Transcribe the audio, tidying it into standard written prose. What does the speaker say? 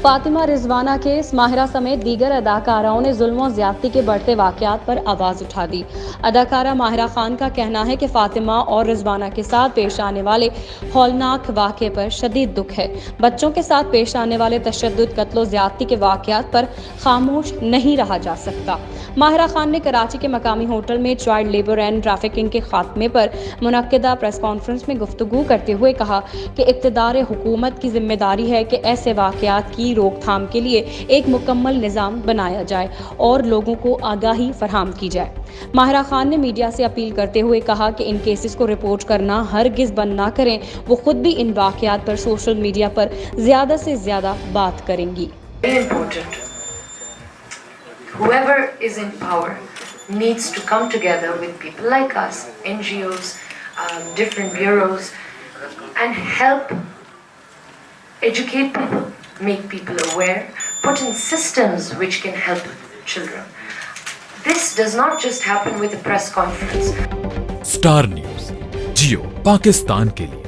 Fatima Rizwana case Mahira समेत दीगर अदाकाराओं ने जुल्म और ज्यादती के बढ़ते वाकयात पर आवाज उठा दी। अदाकारा माहिरा खान का कहना है कि फातिमा और रिजवाना के साथ पेश आने वाले हौलनाक वाक़े पर शदीद दुख है। बच्चों के साथ पेश आने वाले तशद्दुद, कत्ल ज्यादती के वाकयात पर खामोश नहीं रहा जा सकता। माहिरा खान ने कराची के मकामी होटल में चाइल्ड लेबर एंड ट्रैफिकिंग के खात्मे पर मुनक्किदा प्रेस कॉन्फ्रेंस में गुफ्तगू करते हुए कहा कि इक़्तिदार हुकूमत की जिम्मेदारी है कि ऐसे वाकयात की रोकथाम के लिए एक मुकम्मल निज़ाम बनाया जाए और लोगों को आगाही फराहम की जाए। माहिरा खान ने मीडिया से अपील करते हुए कहा कि इन केसेस को रिपोर्ट करना हरगिज़ बंद ना करें। वो खुद भी इन वाकयात पर सोशल मीडिया पर ज़्यादा से ज़्यादा बात करेंगी। Whoever is in power needs to come together with people like us, NGOs, different bureaus, and help educate people, make people aware, put in systems which can help children. This does not just happen with a press conference. Star news, Geo Pakistan के लिए।